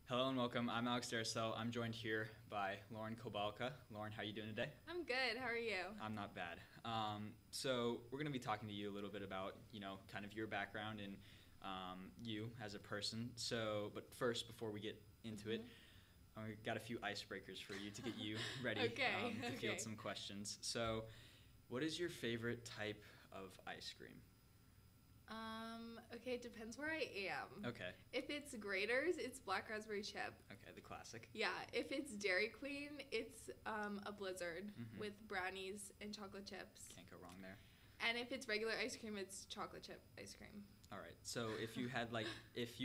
Hello and welcome. I'm Alex Darcel. I'm joined here by Lauren Kobalka. Lauren, how are you doing today? I'm good. How are you? I'm not bad. So we're going to be talking to you a little bit about, kind of your background and you as a person. But first, before we get into it, we've got a few icebreakers for you to get you ready to field some questions. So, what is your favorite type of ice cream? Okay, it depends where I am. Okay. If it's Grater's, it's black raspberry chip. Okay, the classic. Yeah, if it's Dairy Queen, it's a Blizzard with brownies and chocolate chips. Can't go wrong there. And if it's regular ice cream, it's chocolate chip ice cream. All right. So if you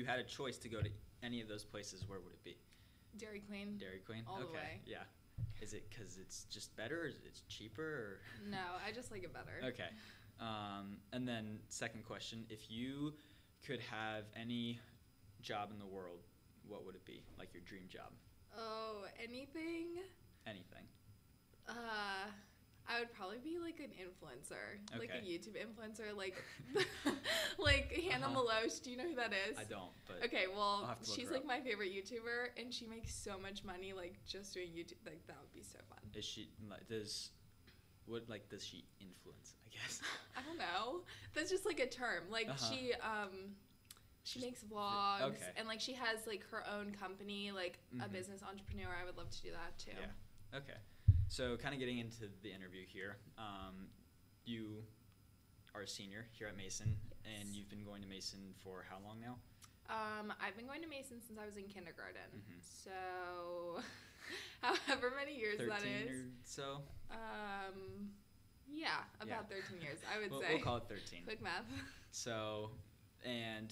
had a choice to go to any of those places, where would it be? Dairy Queen. Dairy Queen. All okay. the way. Yeah. Is it because it's just better, or is it cheaper? Or? No, I just like it better. Okay. And then second question: if you could have any job in the world, what would it be? Like your dream job? Oh, anything? Anything. I would probably be like an influencer, like a Okay. YouTube influencer, like like Hannah Maloche. Do you know who that is? I don't, but Okay, I'll well, have to look she's her like up. my favorite YouTuber, and she makes so much money, like just doing YouTube. Like that would be so fun. is she does she influence? I guess. I don't know. That's just like a term. Like Uh-huh. she Just makes vlogs, okay. and like she has like her own company, like a Mhm. business entrepreneur. I would love to do that too. Yeah. Okay. So kind of getting into the interview here, you are a senior here at Mason, and Yes. you've been going to Mason for how long now? I've been going to Mason since I was in kindergarten. Mhm. So, however many years that 13 is. or so? Yeah, Yeah. about 13 years, I would We'll, say. we'll call it 13. Quick math. So, and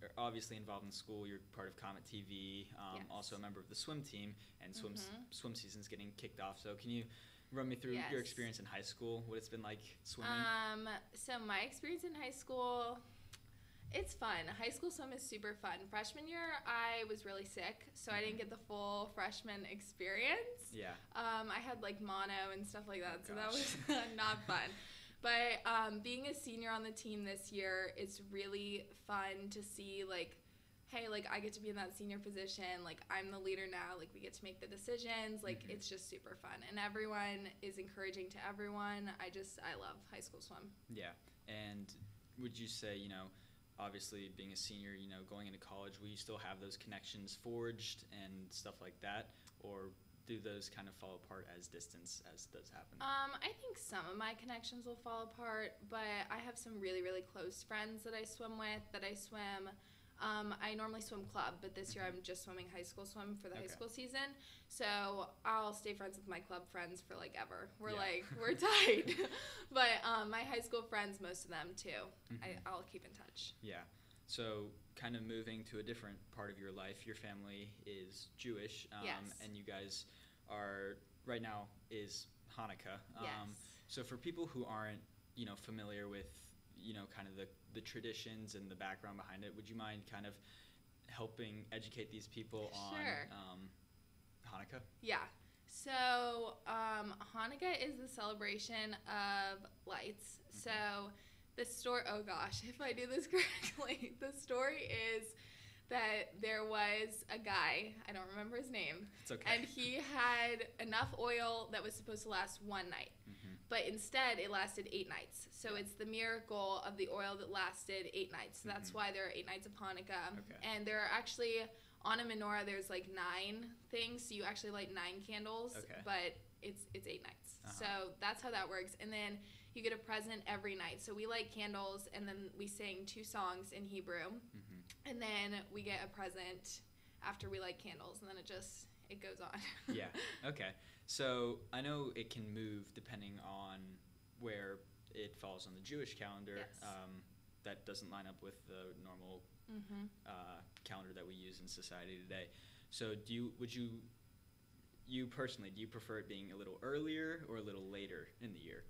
are obviously involved in school. You're part of Comet TV, Yes. also a member of the swim team, and Mhm. swim season's getting kicked off. So, can you run me through your Yes. experience in high school? What it's been like swimming? So my experience in high school, it's fun. High school swim is super fun. Freshman year, I was really sick, so I didn't get the full freshman experience. Yeah. I had like mono and stuff like that, Oh, so that gosh. was not fun. But being a senior on the team this year, it's really fun to see like, hey, like I get to be in that senior position. Like I'm the leader now. Like we get to make the decisions. Like Mhm. it's just super fun, and everyone is encouraging to everyone. I love high school swim. Yeah. And would you say, obviously being a senior, going into college, will you still have those connections forged and stuff like that? Or do those kind of fall apart as distance as does happen? I think some of my connections will fall apart, but I have some really, really close friends that I swim with, that I swim. I normally swim club, but this year I'm just swimming high school swim for the high Okay. school season. So I'll stay friends with my club friends for like ever. Yeah. We're tight. But my high school friends, most of them too, Mhm. I'll keep in touch. Yeah. So, kind of moving to a different part of your life, your family is Jewish, Yes. and you guys are right now is Hanukkah. Yes. So, for people who aren't, familiar with, kind of the traditions and the background behind it, would you mind kind of helping educate these people on Sure. Hanukkah? Yeah. So Hanukkah is the celebration of lights. So the story, oh gosh, if I do this correctly, the story is that there was a guy, I don't remember his name, It's okay. and he had enough oil that was supposed to last one night. Mhm. But instead, it lasted 8 nights. So it's the miracle of the oil that lasted 8 nights. So that's Mhm. why there are 8 nights of Hanukkah. Okay. And there are actually, on a menorah, there's like 9 things. So you actually light 9 candles, Okay. but it's 8 nights. Uh-huh. So that's how that works. And then you get a present every night. So we light candles, and then we sing 2 songs in Hebrew. Mhm. And then we get a present after we light candles, and then it goes on. Yeah. Okay. So I know it can move depending on where it falls on the Jewish calendar. Yes. That doesn't line up with the normal Mm-hmm. calendar that we use in society today. So you personally, do you prefer it being a little earlier or a little later in the year?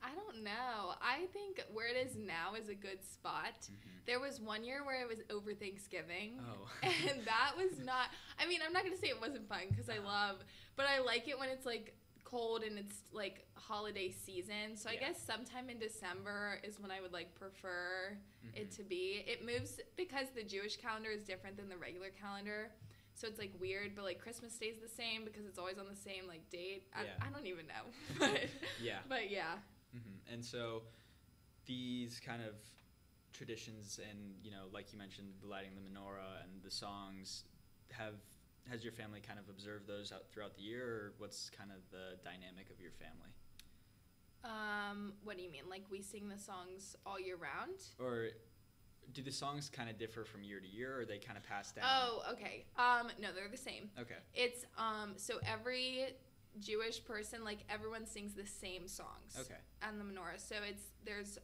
I don't know. I think where it is now is a good spot. Mhm. There was one year where it was over Thanksgiving. Oh. And that was not, I mean, I'm not going to say it wasn't fun because Uh-huh. but I like it when it's like cold and it's like holiday season. So I Yeah. guess sometime in December is when I would like prefer it Mhm. to be. It moves because the Jewish calendar is different than the regular calendar. So it's like weird, but like Christmas stays the same because it's always on the same like date. Yeah. I don't even know. But Yeah. but yeah. And so these kind of traditions and, like you mentioned, the lighting the menorah and the songs, has your family kind of observed those out throughout the year, or what's kind of the dynamic of your family? What do you mean? Like we sing the songs all year round? Or do the songs kind of differ from year to year, or are they kind of passed down? Oh, okay. No, they're the same. Okay. It's so every Jewish person, like everyone sings the same songs. Okay. On the menorah. So there's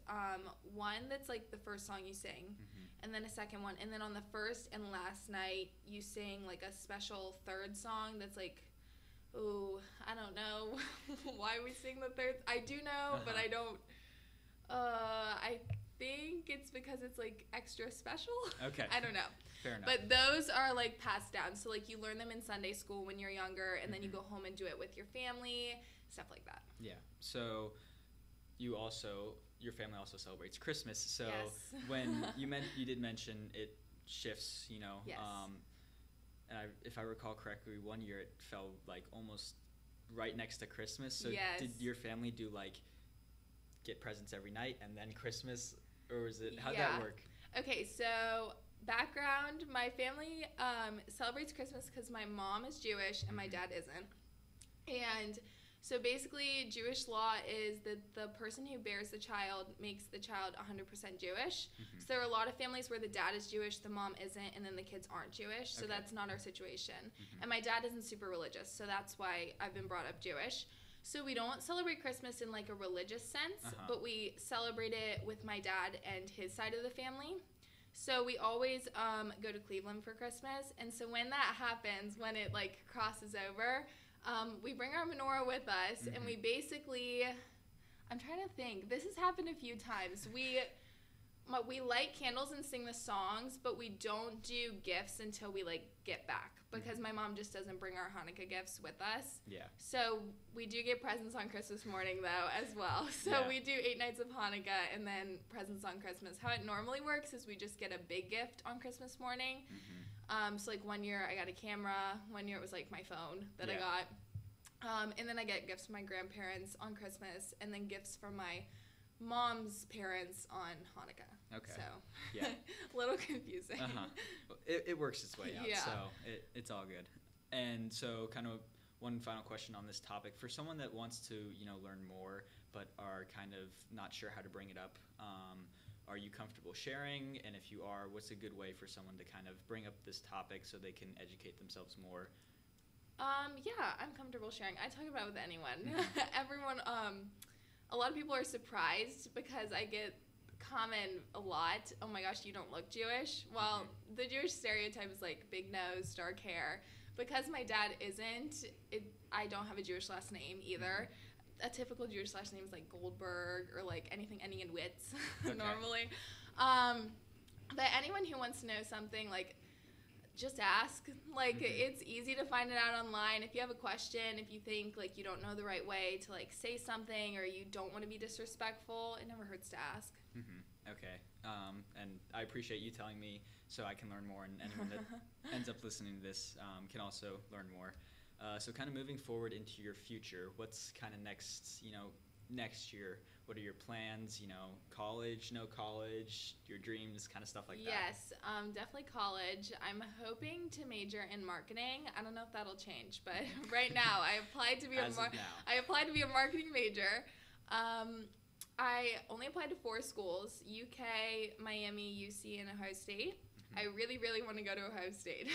one that's like the first song you sing, and then a second one, and then on the first and last night you sing like a special third song that's like, oh, I don't know why we sing the third. I do know, but I don't. I think it's because it's like extra special. Okay. I don't know. Fair enough. But those are like passed down. So like you learn them in Sunday school when you're younger, and then you go home and do it with your family, stuff like that. Yeah. So your family also celebrates Christmas. So Yes. when you did mention it shifts, Yes. And if I recall correctly, one year it fell like almost right next to Christmas. So Yes. did your family do like get presents every night and then Christmas, or was it, how'd Yeah. that work? Okay, so background, my family celebrates Christmas because my mom is Jewish and my dad isn't. And so basically Jewish law is that the person who bears the child makes the child 100% Jewish. So there are a lot of families where the dad is Jewish, the mom isn't, and then the kids aren't Jewish. So Okay. that's not our situation. And my dad isn't super religious, so that's why I've been brought up Jewish. So we don't celebrate Christmas in like a religious sense, but we celebrate it with my dad and his side of the family. So we always go to Cleveland for Christmas, and so when that happens, when it like crosses over, we bring our menorah with us, and we basically, I'm trying to think, this has happened a few times. We light candles and sing the songs, but we don't do gifts until we like get back, because my mom just doesn't bring our Hanukkah gifts with us. Yeah. So we do get presents on Christmas morning though as well. So Yeah. we do 8 nights of Hanukkah and then presents on Christmas. How it normally works is we just get a big gift on Christmas morning. So like one year I got a camera, one year it was like my phone that I Yeah. got. And then I get gifts from my grandparents on Christmas, and then gifts from my mom's parents on Hanukkah. Okay. So Yeah. a little confusing. It works its way out, Yeah. so it's all good. And so kind of one final question on this topic. For someone that wants to, learn more but are kind of not sure how to bring it up, are you comfortable sharing? And if you are, what's a good way for someone to kind of bring up this topic so they can educate themselves more? Yeah, I'm comfortable sharing. I talk about it with anyone. Everyone, a lot of people are surprised because I get comment a lot, oh my gosh, you don't look Jewish. Well, the Jewish stereotype is like big nose, dark hair. Because my dad isn't, I don't have a Jewish last name either. A typical Jewish last name is like Goldberg or like anything ending in Witz normally. But anyone who wants to know something, like, just ask. Like, it's easy to find it out online. If you have a question, if you think, like, you don't know the right way to, like, say something or you don't want to be disrespectful, it never hurts to ask. Okay. And I appreciate you telling me so I can learn more, and anyone that ends up listening to this can also learn more. So kind of moving forward into your future, what's kind of next year? What are your plans? College, no college, your dreams, kind of stuff like that. Yes, definitely college. I'm hoping to major in marketing. I don't know if that'll change, but right now I applied to be I applied to be a marketing major. I only applied to 4 schools: UK, Miami, UC, and Ohio State. I really, really want to go to Ohio State.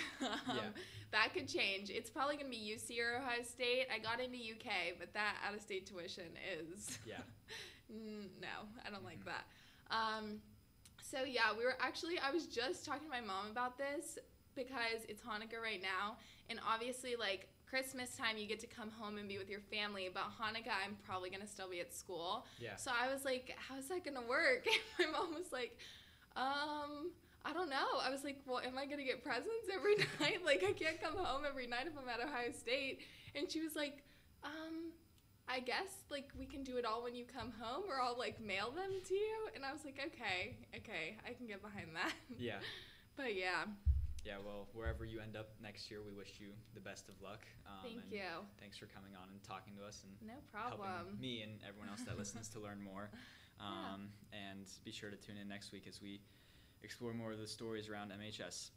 That could change. It's probably going to be UC or Ohio State. I got into UK, but that out-of-state tuition is... no, I don't like that. So yeah, I was just talking to my mom about this because it's Hanukkah right now, and obviously, like, Christmas time you get to come home and be with your family, but Hanukkah I'm probably going to still be at school. So I was like, how's that going to work? And my mom was like, I don't know. I was like, well, am I going to get presents every night? Like, I can't come home every night if I'm at Ohio State. And she was like, I guess like we can do it all when you come home, or I'll like mail them to you. And I was like, okay, I can get behind that. Yeah. But yeah. Yeah, well, wherever you end up next year, we wish you the best of luck. Thank and you. Thanks for coming on and talking to us and No problem. helping me and everyone else that listens to learn more. And be sure to tune in next week as we explore more of the stories around MHS.